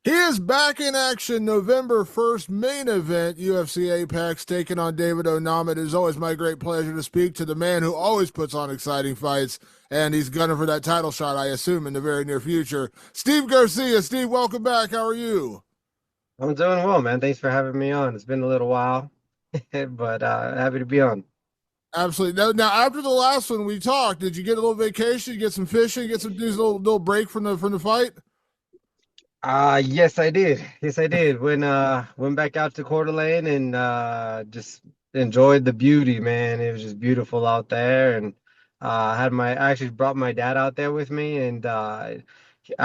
He is back in action November 1st, main event, UFC Apex, taking on David Onama. It is always my great pleasure to speak to the man who always puts on exciting fights, and he's gunning for that title shot, I assume, in the very near future. Steve Garcia. Steve, welcome back. How are you? I'm doing well, man. Thanks for having me on. It's been a little while, but happy to be on. Absolutely. Now, after the last one we talked, did you get a little vacation, get some fishing, get some do a little break from the fight? Yes, I did. Yes, I did. Went back out to Coeur d'Alene and just enjoyed the beauty, man. It was just beautiful out there, and I actually brought my dad out there with me, and I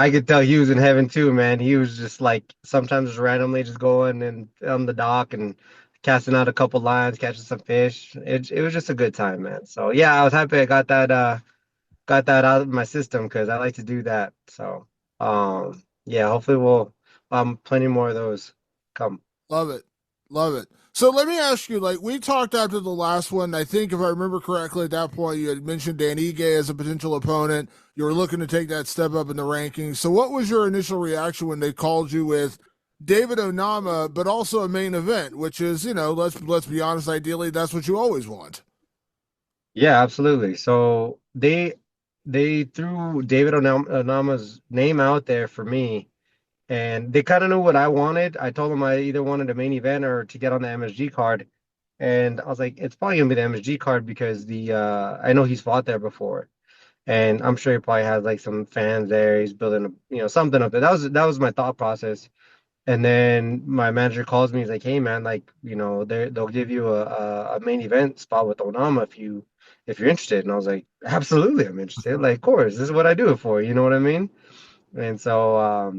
could tell he was in heaven too, man. He was just like sometimes just randomly just going and on the dock and casting out a couple lines, catching some fish. It was just a good time, man. So yeah, I was happy I got that out of my system because I like to do that. So yeah, hopefully we'll plenty more of those come. Love it. Love it. So let me ask you, like we talked after the last one, I think if I remember correctly, at that point you had mentioned Dan Ige as a potential opponent. You were looking to take that step up in the rankings. So what was your initial reaction when they called you with David Onama, but also a main event, which is, let's be honest, ideally that's what you always want. Yeah, absolutely. So they threw David Onama's name out there for me, and they kind of knew what I wanted. I told them I either wanted a main event or to get on the MSG card, and I was like, it's probably gonna be the MSG card because the I know he's fought there before. And I'm sure he probably has like some fans there. He's building, something up there. That was my thought process. And then my manager calls me. He's like, "Hey, man, like, they'll give you a main event spot with Onama if you're interested." And I was like, "Absolutely, I'm interested. Like, of course, this is what I do it for. You know what I mean?" And so I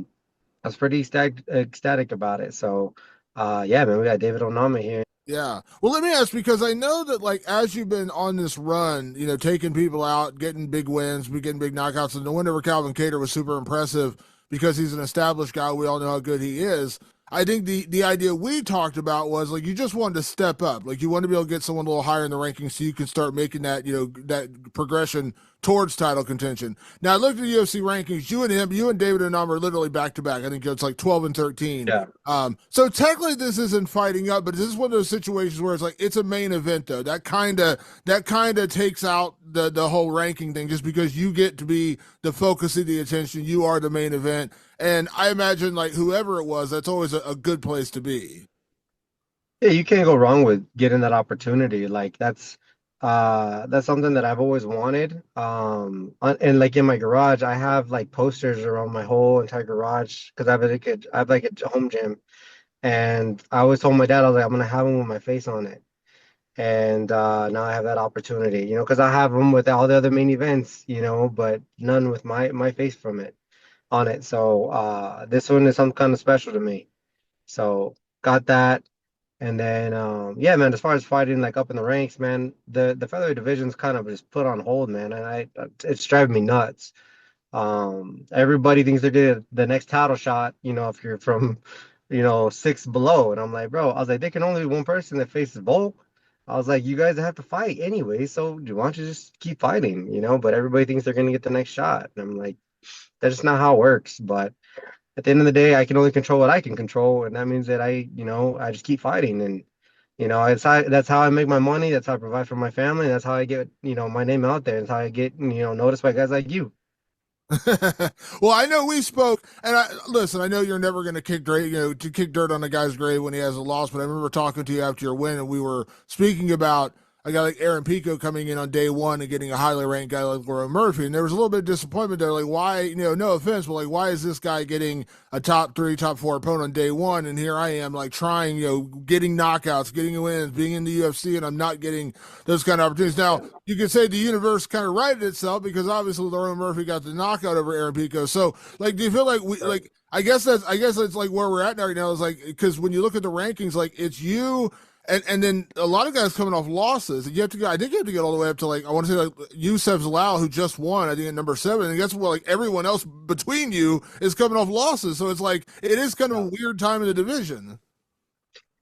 was pretty ecstatic about it. So yeah, man, we got David Onama here. Yeah. Well, let me ask because I know that like as you've been on this run, taking people out, getting big wins, getting big knockouts, and the win over Calvin Cater was super impressive because he's an established guy. We all know how good he is. I think the idea we talked about was like you just wanted to step up, like you want to be able to get someone a little higher in the rankings so you can start making that that progression towards title contention. Now I looked at the UFC rankings. You and David Onama are literally back to back. I think it's like 12 and 13. Yeah. So technically this isn't fighting up, but this is one of those situations where it's like it's a main event though. That kind of takes out the whole ranking thing just because you get to be the focus of the attention. You are the main event. And I imagine like whoever it was, that's always a good place to be. Yeah, you can't go wrong with getting that opportunity. Like that's something that I've always wanted. And like in my garage, I have like posters around my whole entire garage because I have like a home gym. And I always told my dad, I was like, I'm gonna have them with my face on it. And now I have that opportunity, because I have them with all the other main events, but none with my face from it on it. So this one is some kind of special to me. So got that. And then yeah, man, as far as fighting like up in the ranks, man, the featherweight division's kind of just put on hold, man. And it's driving me nuts. Everybody thinks they're getting the next title shot, if you're from, six below. And I'm like, bro, I was like, they can only be one person that faces Volk. I was like, you guys have to fight anyway, so why don't you just keep fighting, But everybody thinks they're gonna get the next shot. And I'm like, that's just not how it works. But at the end of the day, I can only control what I can control, and that means that I just keep fighting, and that's how I make my money. That's how I provide for my family. And that's how I get my name out there. That's how I get noticed by guys like you. Well, I know we spoke, and listen. I know you're never going to kick dirt on a guy's grave when he has a loss. But I remember talking to you after your win, and we were speaking about a guy like Aaron Pico coming in on day one and getting a highly ranked guy like Laura Murphy, and there was a little bit of disappointment there. Like, why? No offense, but like, why is this guy getting a top three, top four opponent on day one, and here I am, like trying, getting knockouts, getting wins, being in the UFC, and I'm not getting those kind of opportunities. Now, you could say the universe kind of righted itself because obviously Laura Murphy got the knockout over Aaron Pico. So, like, do you feel like we like? I guess that's like where we're at right now is like because when you look at the rankings, like it's you and then a lot of guys coming off losses. You have to go. I think you have to get all the way up to like I want to say like Youssef Zalal who just won. I think at number 7. And that's what like everyone else between you is coming off losses. So it's like it is kind of a weird time in the division.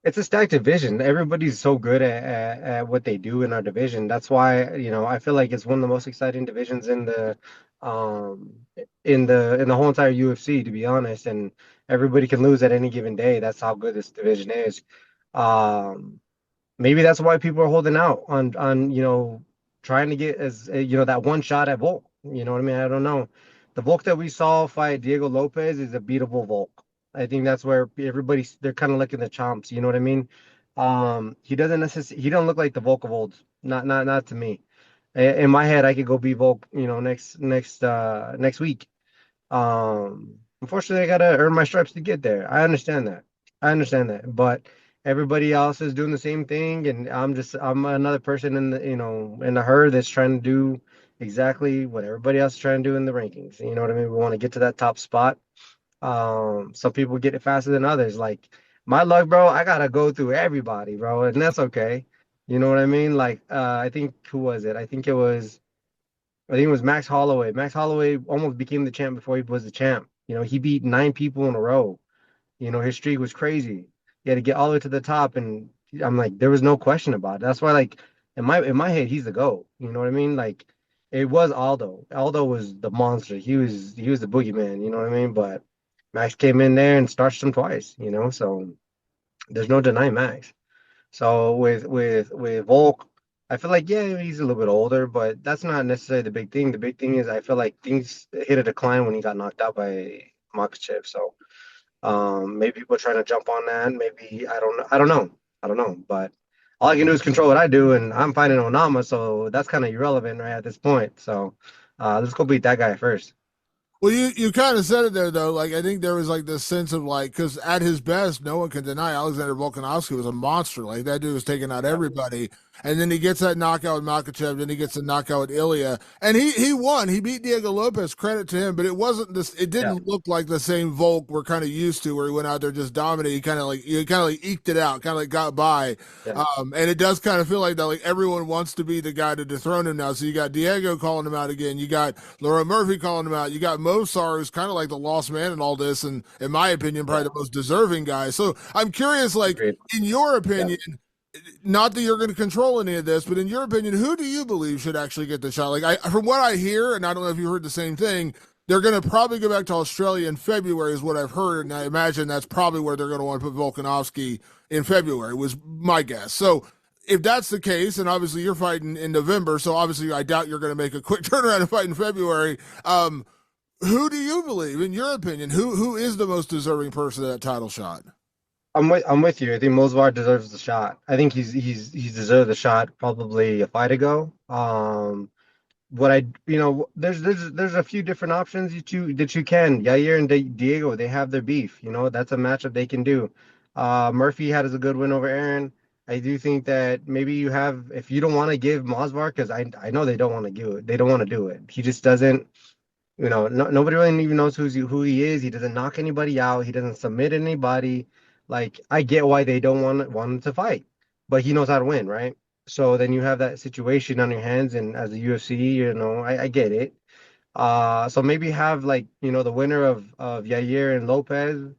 it's a stacked division. Everybody's so good at what they do in our division. That's why, I feel like it's one of the most exciting divisions um in the whole entire UFC, to be honest. And everybody can lose at any given day. That's how good this division is. Um, Maybe that's why people are holding out on trying to get that one shot at Volk. You know what I mean? I don't know. The Volk that we saw fight Diego Lopez is a beatable Volk. I think that's where everybody's they're kind of licking the chomps. You know what I mean? He don't look like the Volk of old. Not to me. In my head, I could go be Volk. Next week. Unfortunately, I gotta earn my stripes to get there. I understand that. But everybody else is doing the same thing, and I'm another person in the herd that's trying to do exactly what everybody else is trying to do in the rankings. You know what I mean? We want to get to that top spot. Some people get it faster than others. Like my luck, bro, I gotta go through everybody, bro, and that's okay. You know what I mean? Like, I think who was it? I think it was Max Holloway. Max Holloway almost became the champ before he was the champ. He beat 9 people in a row. His streak was crazy. He had to get all the way to the top, and I'm like, there was no question about it. That's why, like, in my head, he's the GOAT. You know what I mean? Like, it was Aldo. Aldo was the monster. He was the boogeyman. You know what I mean? But Max came in there and starched him twice. So there's no denying Max. So with Volk, I feel like yeah, he's a little bit older, but that's not necessarily the big thing. The big thing is I feel like things hit a decline when he got knocked out by Makachev. So maybe people are trying to jump on that. Maybe I don't know. I don't know. I don't know. But all I can do is control what I do, and I'm fighting Onama, so that's kind of irrelevant right at this point. So let's go beat that guy first. Well, you kind of said it there though. Like I think there was like this sense of like because at his best, no one can deny Alexander Volkanovski was a monster. Like that dude was taking out Yeah, everybody, and then he gets that knockout with Makachev, then he gets the knockout with Ilya, and he won. He beat Diego Lopez. Credit to him, but it wasn't this. It yeah, didn't look like the same Volk we're kind of used to, where he went out there just dominated. He kind of like eked it out, kind of like got by. yeah. And it does kind of feel like that. Like everyone wants to be the guy to dethrone him now. So you got Diego calling him out again. You got Laura Murphy calling him out. You got Mosar, who's kind of like the lost man in all this, and in my opinion, probably Yeah. the most deserving guy. So I'm curious, like Agreed. in your Yeah. opinion, not that you're going to control any of this, but in your opinion, who do you believe should actually get the shot? Like from what I hear, and I don't know if you heard the same thing. They're going to probably go back to Australia in February, is what I've heard, and I imagine that's probably where they're going to want to put Volkanovski in February. Was my guess. So if that's the case, and obviously you're fighting in November, so obviously I doubt you're going to make a quick turnaround and fight in February. Who do you believe, in your opinion, who is the most deserving person of that title shot? I'm with you. I think Mosvar deserves the shot. I think he's deserved the shot probably a fight ago. What I there's a few different options that you can. Yair and Diego, they have their beef. That's a matchup they can do. Murphy had a good win over Aaron. I do think that maybe if you don't want to give Mosvar, because I know they don't want to do it. They don't want to do it. He just doesn't. No, nobody really even knows who he is. He doesn't knock anybody out. He doesn't submit anybody. Like I get why they don't want him to fight, but he knows how to win, right? So then you have that situation on your hands, and as a UFC, I get it. So maybe have like the winner of Yair and Lopez,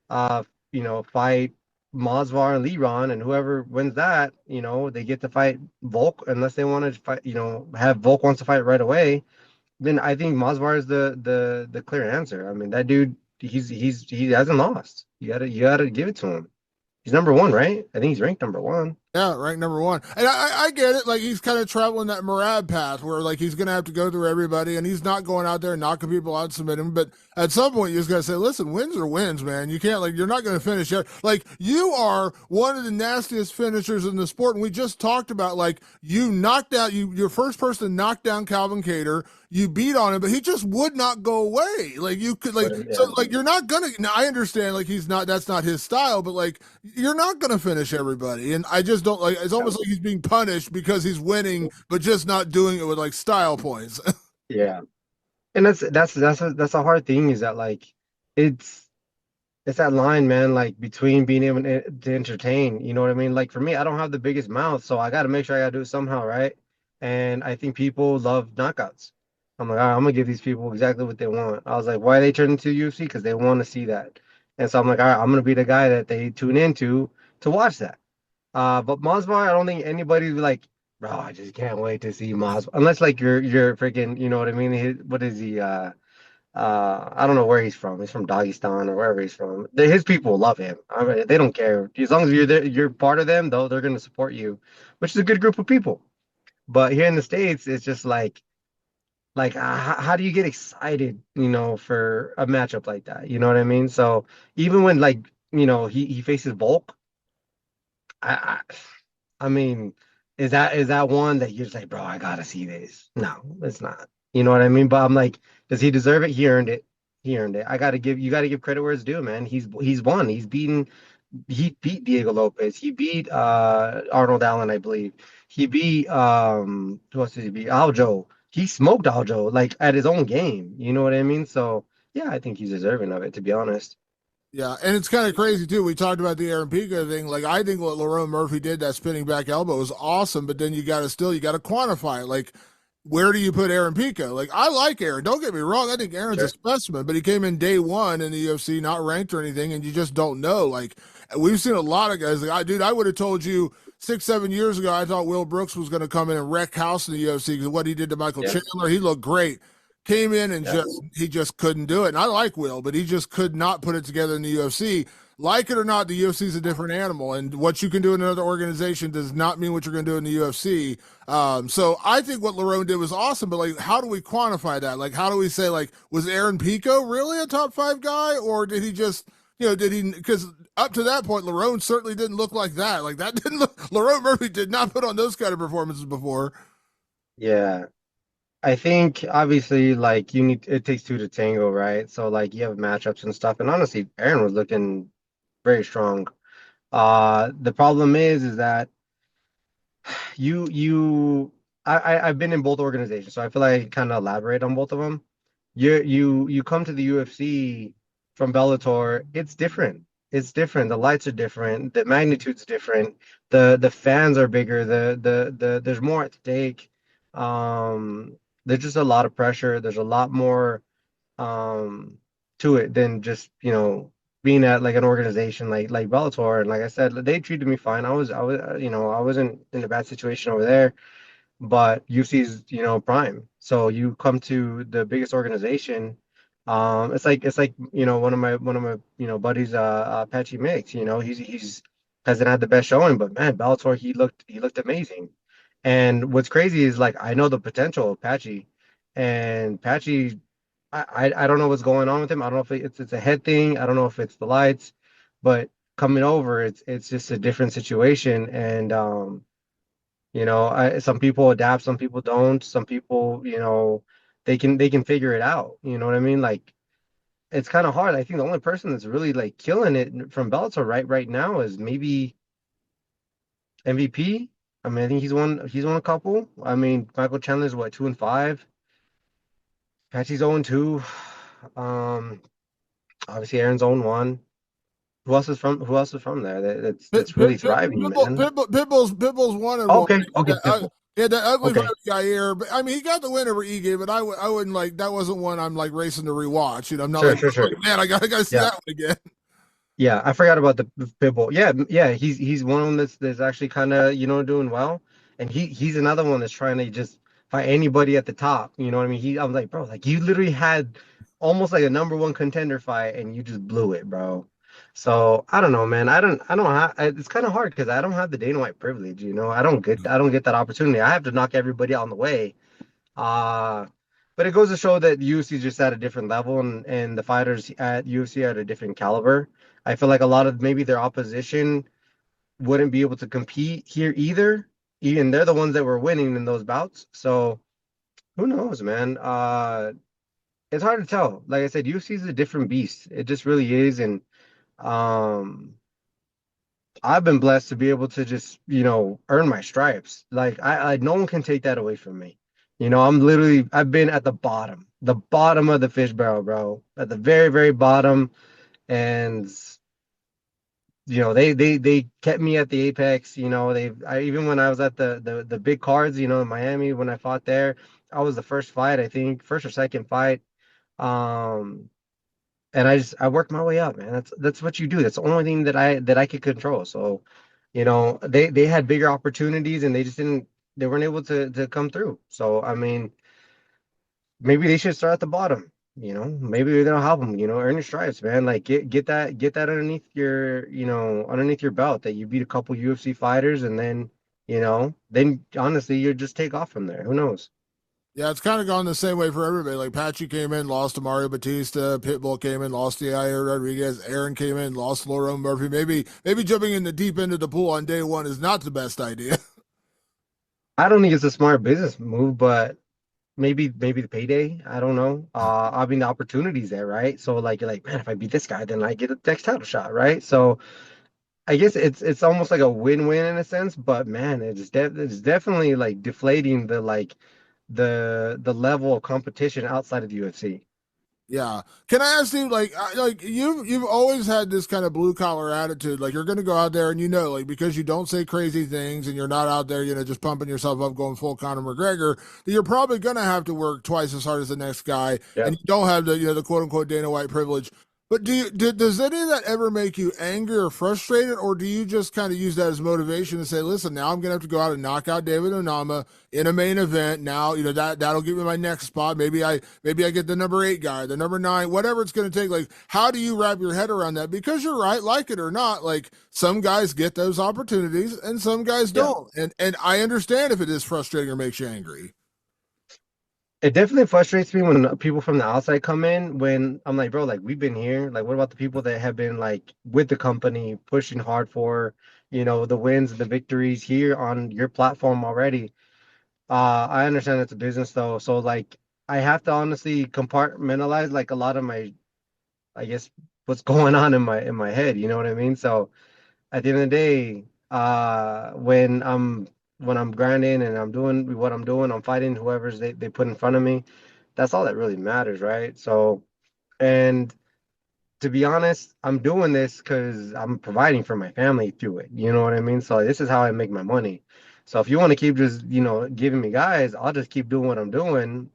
fight Masvar and Liron, and whoever wins that, they get to fight Volk unless they want to fight, have Volk wants to fight right away, then I think Masvar is the clear answer. I mean, that dude, he hasn't lost. You gotta give it to him. He's number one, right? I think he's ranked number one. Yeah, rank number one. And I get it. Like he's kind of traveling that Marab path where like he's gonna have to go through everybody and he's not going out there and knocking people out and submitting. But at some point you just gotta say, listen, wins are wins, man. You can't like you're not gonna finish yet. Like you are one of the nastiest finishers in the sport. And we just talked about like you knocked out your first person to knock down Calvin Cater. You beat on him, but he just would not go away. Like you could like But so yeah, like you're not gonna now I understand like he's not that's not his style, but like you're not gonna finish everybody. And I just don't like it's yeah, almost like he's being punished because he's winning, but just not doing it with like style points. yeah. And that's a hard thing is that like it's it's that line, man, like between being able to entertain, you know what I mean? Like for me, I don't have the biggest mouth, so I got to make sure I got to do it somehow, right? And I think people love knockouts. I'm like, all right, I'm gonna give these people exactly what they want. I was like, why are they turning to UFC? Because they want to see that. And so I'm like, all right, I'm gonna be the guy that they tune into to watch that. But Masvidal, I don't think anybody's like, bro, I just can't wait to see Masvidal. Unless like you're freaking, you know what I mean? What is he? I don't know where he's from. He's from Dagestan or wherever he's from. His people love him. I mean, they don't care as long as you're there, you're part of them. Though they're going to support you, which is a good group of people. But here in the States, it's just like how do you get excited, for a matchup like that? You know what I mean? So even when like he faces Volk, I, I mean, is that one that you're just like, bro, I gotta see this? No, it's not. You know what I mean? But I'm like, does he deserve it? He earned it. He earned it. You gotta give credit where it's due, man. He's won. He beat Diego Lopez. He beat Arnold Allen, I believe. He beat who else did he beat? Aljo. He smoked Aljo like at his own game. You know what I mean? So yeah, I think he's deserving of it, to be honest. Yeah, and it's kind of crazy too. We talked about the Aaron Pico thing. Like I think what Lerone Murphy did, that spinning back elbow, was awesome. But then you got to quantify it. Like, where do you put Aaron Pico? Like I like Aaron. Don't get me wrong. I think Aaron's a Sure. specimen, but he came in day one in the UFC, not ranked or anything, and you just don't know. Like we've seen a lot of guys. Like dude, I would have told you 6, 7 years ago. I thought Will Brooks was going to come in and wreck house in the UFC because what he did to Michael Yeah. Chandler, he looked great. Came in and Yeah. just couldn't do it. And I like Will, but he just could not put it together in the UFC. Like it or not, the UFC is a different animal, and what you can do in another organization does not mean what you're going to do in the UFC. So I think what Lerone did was awesome, but like, how do we quantify that? Like, how do we say like, was Aaron Pico really a top five guy, or did he just, did he? Because up to that point, Lerone certainly didn't look like that. Like that didn't look. Lerone Murphy did not put on those kind of performances before. Yeah. I think obviously like it takes two to tango, right? So like you have matchups and stuff. And honestly, Aaron was looking very strong. The problem is that you you I've been in both organizations, so I feel like I kind of elaborate on both of them. You come to the UFC from Bellator, it's different. It's different. The lights are different. The magnitude's different. The fans are bigger. There's more at stake. There's just a lot of pressure. There's a lot more um to it than just, being at like an organization like Bellator. And like I said, they treated me fine. I wasn't in a bad situation over there, but UC's, prime. So you come to the biggest organization. It's like one of my buddies, Patchy Mix. He's hasn't had the best showing, but man, Bellator, he looked amazing. And what's crazy is like I know the potential of Patchy, and Patchy, I don't know what's going on with him. I don't know if it's a head thing. I don't know if it's the lights, but coming over, it's just a different situation. And some people adapt, some people don't. Some people, they can figure it out. You know what I mean? Like it's kind of hard. I think the only person that's really like killing it from Bellator right now is maybe MVP. I mean, I think he's won a couple. I mean, Michael Chandler's what, 2-5. Patsy's 0-2. Um, Obviously Aaron's own one. Who else is from there that's really thriving, man? Pitbull's one and one. Okay, okay, Pitbull. Yeah, that ugly Okay. fight guy here. But I mean, he got the win over Ige, but I wouldn't like that. Wasn't one I'm like racing to rewatch. I'm not Sure, like, sure, oh, sure. man, I gotta see Yeah. that one again. Yeah, I forgot about the Pitbull. Yeah, yeah, he's one of them that's actually kind of, doing well. And he's another one that's trying to just fight anybody at the top. You know what I mean? I'm like, bro, like you literally had almost like a number one contender fight and you just blew it, bro. So I don't know, man. I don't have, it's kind of hard because I don't have the Dana White privilege, I don't get that opportunity. I have to knock everybody out on the way. Uh, but it goes to show that UFC is just at a different level, and the fighters at UFC are at a different caliber. I feel like a lot of maybe their opposition wouldn't be able to compete here either. Even they're the ones that were winning in those bouts. So who knows, man? It's hard to tell. Like I said, UFC is a different beast. It just really is. And um, I've been blessed to be able to just, earn my stripes. Like no one can take that away from me. I've been at the bottom of the fish barrel, bro, at the very, very bottom. And, they kept me at the apex. Even when I was at the big cards, in Miami, when I fought there, I was the first fight, I think, first or second fight. Um, and I worked my way up, man. That's what you do. That's the only thing that I could control. So, they had bigger opportunities and they weren't able to come through. So, I mean, maybe they should start at the bottom. Maybe they'll help them. Earn your stripes, man. Like get that underneath your belt that you beat a couple UFC fighters, and then honestly you just take off from there. Who knows? Yeah, it's kind of gone the same way for everybody. Like Patchy came in, lost to Mario Batista. Pitbull came in, lost to Yair Rodriguez. Aaron came in, lost to Laurel Murphy. Maybe jumping in the deep end of the pool on day one is not the best idea. I don't think it's a smart business move, but maybe the payday. I don't know. I mean the opportunity's there, right? So like you're like, man, if I beat this guy, then I get a next title shot, right? So I guess it's almost like a win-win in a sense, but man, it's definitely like deflating the level of competition outside of the UFC. Yeah. Can I ask you, like you've always had this kind of blue collar attitude, like you're going to go out there and like because you don't say crazy things and you're not out there, just pumping yourself up, going full Conor McGregor, that you're probably going to have to work twice as hard as the next guy, Yeah. and you don't have the quote unquote Dana White privilege. But does any of that ever make you angry or frustrated, or do you just kind of use that as motivation to say, listen, now I'm going to have to go out and knock out David Onama in a main event. Now, that'll give me my next spot. Maybe I get the number 8 guy, the number 9, whatever it's going to take. Like, how do you wrap your head around that? Because you're right, like it or not, like some guys get those opportunities and some guys Yeah. don't. And I understand if it is frustrating or makes you angry. It definitely frustrates me when people from the outside come in when I'm like, bro, like we've been here. Like, what about the people that have been like with the company pushing hard for, the wins and the victories here on your platform already? I understand it's a business though, so like I have to honestly compartmentalize like a lot of my, I guess, what's going on in my head. You know what I mean? So at the end of the day, when I'm grinding and I'm doing what I'm doing, I'm fighting whoever's they put in front of me. That's all that really matters, right? So, and to be honest, I'm doing this because I'm providing for my family through it. You know what I mean? So this is how I make my money. So if you want to keep just, giving me guys, I'll just keep doing what I'm doing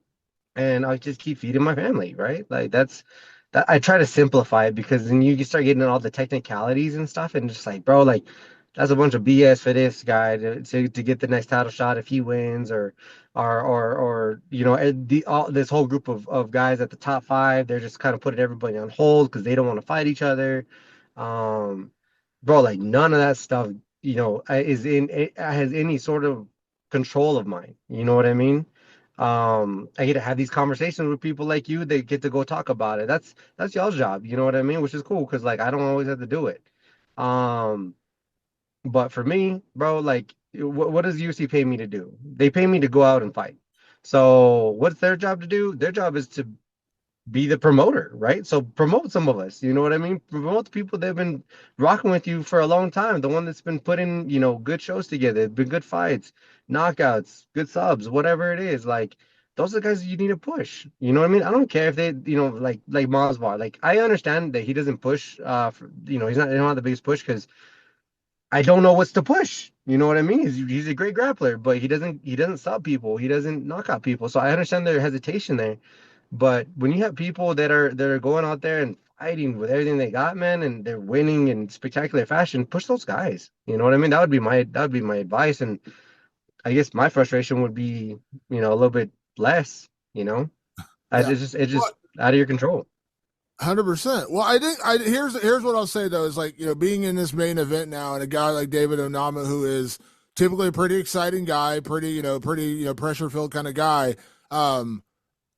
and I'll just keep feeding my family, right? Like that's that I try to simplify it because then you start getting into all the technicalities and stuff and just like, bro, like that's a bunch of BS for this guy to get the next title shot if he wins or this whole group of guys at the top five, they're just kind of putting everybody on hold because they don't want to fight each other. Um, bro, like none of that stuff, has any sort of control of mine. You know what I mean? I get to have these conversations with people like you. They get to go talk about it. That's y'all's job. You know what I mean? Which is cool because like I don't always have to do it. Um, but for me, bro, like what does UFC pay me to do? They pay me to go out and fight. So what's their job to do? Their job is to be the promoter, right? So promote some of us, you know what I mean? Promote the people that have been rocking with you for a long time, the one that's been putting, good shows together, been good fights, knockouts, good subs, whatever it is. Like those are the guys you need to push. You know what I mean? I don't care if they, like Masvidal. Like I understand that he doesn't push. He don't have the biggest push because I don't know what's to push. You know what I mean? He's a great grappler, but he doesn't stop people. He doesn't knock out people. So I understand their hesitation there. But when you have people that are going out there and fighting with everything they got, man, and they're winning in spectacular fashion, push those guys. You know what I mean? That would be my advice. And I guess my frustration would be, a little bit less, Yeah. it's just out of your control. 100%. Well, I think here's what I'll say though is like being in this main event now and a guy like David Onama who is typically a pretty exciting guy, pretty pressure filled kind of guy. Um,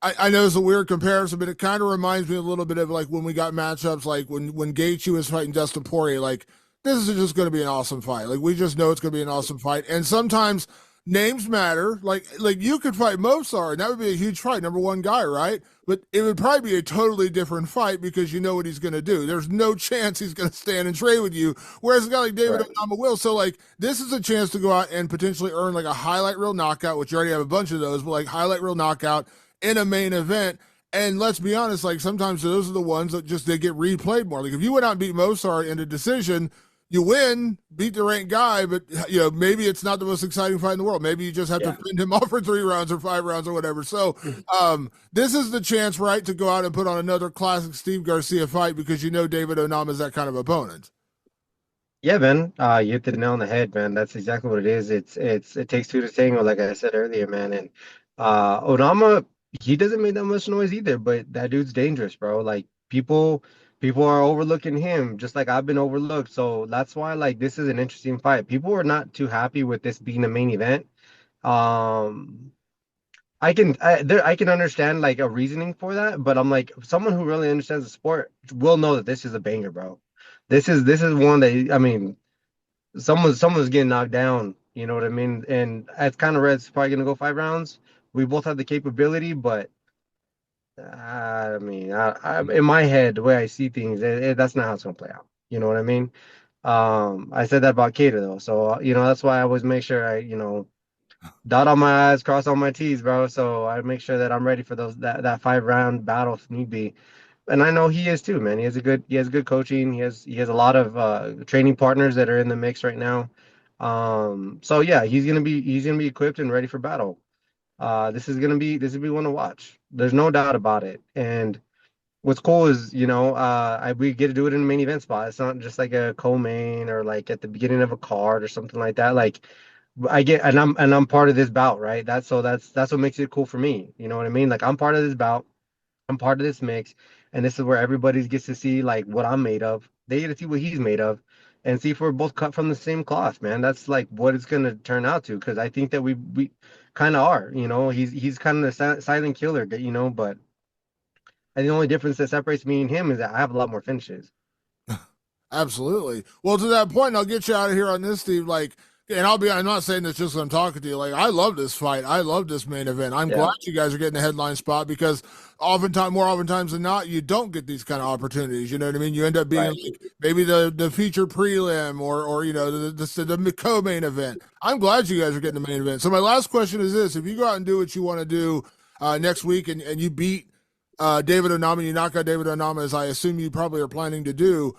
I know it's a weird comparison, but it kind of reminds me a little bit of like when we got matchups like when Gaethje was fighting Dustin Poirier. Like this is just going to be an awesome fight. Like we just know it's going to be an awesome fight, and sometimes names matter. Like you could fight Mozart, and that would be a huge fight, number 1 guy, right? But it would probably be a totally different fight because you know what he's going to do. There's no chance he's going to stand and trade with you. Whereas a guy like David Right. Onama will. So like this is a chance to go out and potentially earn like a highlight reel knockout, which you already have a bunch of those, but like highlight reel knockout in a main event. And let's be honest, like sometimes those are the ones that just they get replayed more. Like if you went out and beat Mozart in a decision, you win, beat the ranked guy, but maybe it's not the most exciting fight in the world. Maybe you just have to Yeah. fend him off for 3 rounds or 5 rounds or whatever. So this is the chance, right, to go out and put on another classic Steve Garcia fight because David Onama is that kind of opponent. Yeah, man. You hit the nail on the head, man. That's exactly what it is. It takes two to tango, like I said earlier, man. And Onama, he doesn't make that much noise either, but that dude's dangerous, bro. Like people are overlooking him, just like I've been overlooked. So that's why like this is an interesting fight. People are not too happy with this being a main event. Um, I can understand like a reasoning for that, but I'm like someone who really understands the sport will know that this is a banger, bro. This is one that I mean someone's getting knocked down. You know what I mean? And it's kind of red. It's probably gonna go 5 rounds. We both have the capability, but I mean, in my head, the way I see things, that's not how it's gonna play out. You know what I mean? I said that about Cater though, so that's why I always make sure I dot on my I's, cross on my T's, bro. So I make sure that I'm ready for that 5 round battle if need be. And I know he is too, man. He has good coaching. He has a lot of training partners that are in the mix right now. So yeah, he's gonna be equipped and ready for battle. This will be one to watch. There's no doubt about it. And what's cool is, we get to do it in a main event spot. It's not just like a co-main or like at the beginning of a card or something like that. Like I get, and I'm part of this bout, right? That's what makes it cool for me. You know what I mean? Like I'm part of this bout. I'm part of this mix, and this is where everybody gets to see like what I'm made of. They get to see what he's made of, and see if we're both cut from the same cloth, man. That's like what it's gonna turn out to, because I think that we kind of are. He's kind of the silent killer, but and the only difference that separates me and him is that I have a lot more finishes. Absolutely. Well, to that point, I'll get you out of here on this, Steve. Like, and I'm not saying this just 'cause I'm talking to you. Like, I love this fight. I love this main event. I'm Yeah, glad you guys are getting the headline spot because more oftentimes than not, you don't get these kind of opportunities. You know what I mean? You end up being right. like maybe the featured prelim or the co-main event. I'm glad you guys are getting the main event. So my last question is this: if you go out and do what you want to do next week and you beat David Onama, you knock out David Onama, as I assume you probably are planning to do,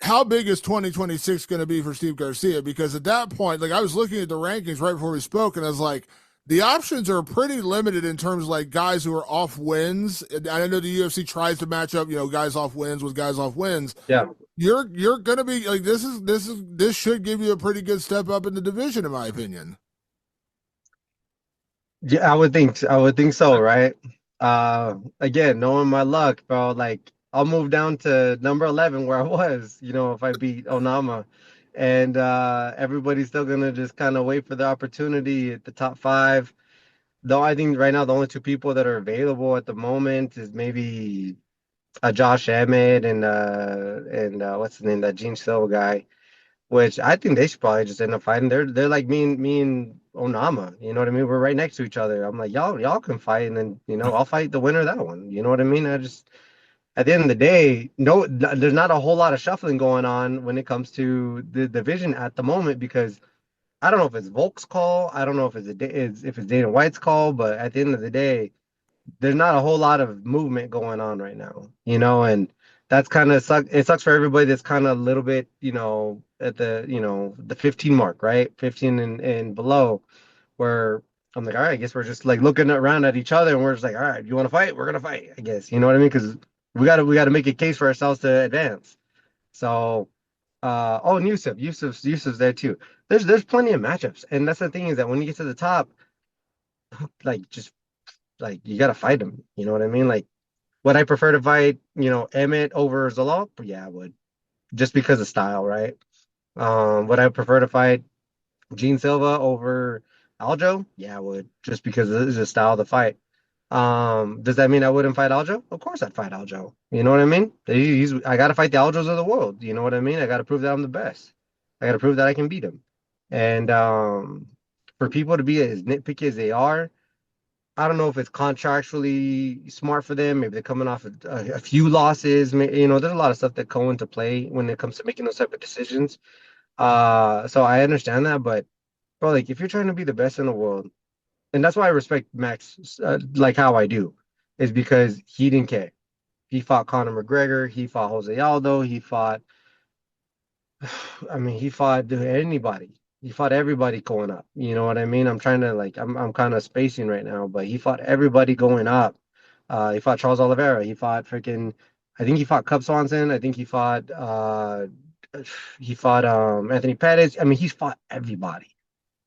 how big is 2026 going to be for Steve Garcia? Because at that point, like I was looking at the rankings right before we spoke, and I was like, the options are pretty limited in terms of like guys who are off wins. And I know the UFC tries to match up, guys off wins with guys off wins. Yeah, You're going to be like this should give you a pretty good step up in the division, in my opinion. yeah. I would think so, right? Again, knowing my luck, bro. Like I'll move down to number 11 where I was. If I beat Onama, and everybody's still gonna just kind of wait for the opportunity at the top five. Though I think right now the only two people that are available at the moment is maybe Josh Emmett and what's his name, that Gene Silva guy. Which I think they should probably just end up fighting. They're like me and Onama. You know what I mean? We're right next to each other. I'm like, y'all can fight, and then I'll fight the winner of that one. You know what I mean? I just at the end of the day, no, there's not a whole lot of shuffling going on when it comes to the division at the moment because I don't know if it's Volk's call. I don't know if it's Dana White's call, but at the end of the day, there's not a whole lot of movement going on right now, and that's kind of it sucks for everybody that's kind of a little bit, at the 15 mark, right? 15 and below, where I'm like, all right, I guess we're just like looking around at each other and we're just like, all right, you want to fight? We're gonna fight, I guess. You know what I mean? Because we gotta make a case for ourselves to advance. So, oh, and Yusuf's there too. There's plenty of matchups, and that's the thing is that when you get to the top, like just like you gotta fight them. You know what I mean? Like, would I prefer to fight, Emmett over Zoloft? Yeah, I would, just because of style, right? Would I prefer to fight Gene Silva over Aljo? Yeah, I would, just because this is the style of the fight. Does that mean I wouldn't fight Aljo? Of course I'd fight Aljo. You know what I mean? I gotta fight the Aljos of the world. You know what I mean? I gotta prove that I'm the best. I gotta prove that I can beat him. And for people to be as nitpicky as they are, I don't know if it's contractually smart for them. Maybe they're coming off a few losses. There's a lot of stuff that go into play when it comes to making those type of decisions. So I understand that, but bro, like if you're trying to be the best in the world, and that's why I respect Max, like how I do, is because he didn't care. He fought Conor McGregor, he fought Jose Aldo, he fought I mean, he fought anybody. He fought everybody going up. You know what I mean? I'm trying to like I'm kind of spacing right now, but he fought everybody going up. He fought Charles Oliveira. He fought freaking I think he fought Cub Swanson. I think he fought Anthony Pettis. I mean, he's fought everybody.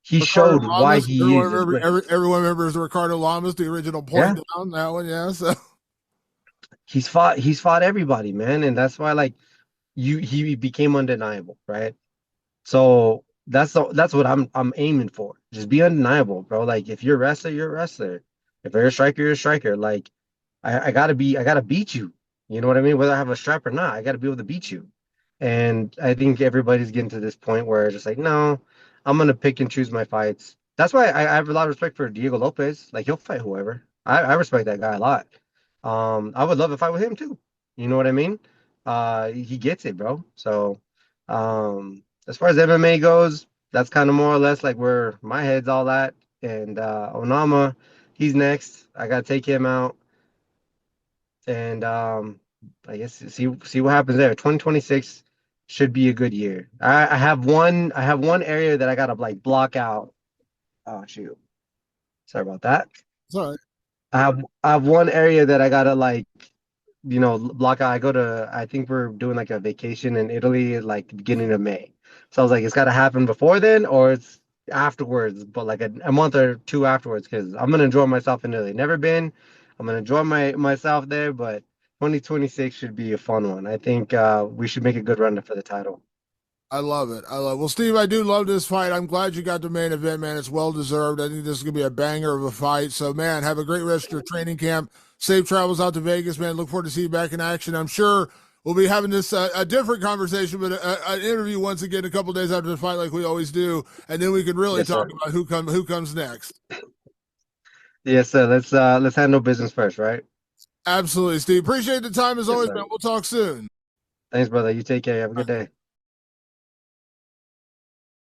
He Ricardo showed why Lamas. he is the greatest. Everyone remembers Ricardo Lamas, the original point Yeah. down that one. Yeah. So He's fought everybody, man, and that's why like he became undeniable, right? So that's what I'm aiming for. Just be undeniable, bro. Like if you're a wrestler, you're a wrestler. If you're a striker, you're a striker. Like I gotta beat you. You know what I mean? Whether I have a strap or not, I gotta be able to beat you. And I think everybody's getting to this point where it's just like, no, I'm gonna pick and choose my fights. That's why I have a lot of respect for Diego Lopez. Like he'll fight whoever. I respect that guy a lot. I would love to fight with him too. You know what I mean? He gets it, bro. So, as far as MMA goes, that's kind of more or less like where my head's all at. And Onama, he's next. I gotta take him out, and I guess see what happens there. 2026 should be a good year. I have one area that I gotta like block out. Oh shoot, sorry about that. sorry. I have one area that I gotta like block out. I think we're doing like a vacation in Italy, like beginning of May. So I was like, it's got to happen before then or it's afterwards, but like a month or two afterwards, because I'm gonna enjoy myself in Italy. Never been. I'm gonna enjoy myself there, but 2026 should be a fun one. I think we should make a good run for the title. I love it. I love it. Well, Steve, I do love this fight. I'm glad you got the main event, man. It's well deserved. I think this is gonna be a banger of a fight. So, man, have a great rest of your training camp. Safe travels out to Vegas, man. Look forward to see you back in action. I'm sure we'll be having this a different conversation, but an interview once again a couple days after the fight, like we always do, and then we can really Yes, talk sir. about who comes next. Yes, sir. Let's handle business first, right? Absolutely, Steve. Appreciate the time as Yes, always, man. sir. We'll talk soon. Thanks, brother. You take care. Have a good day.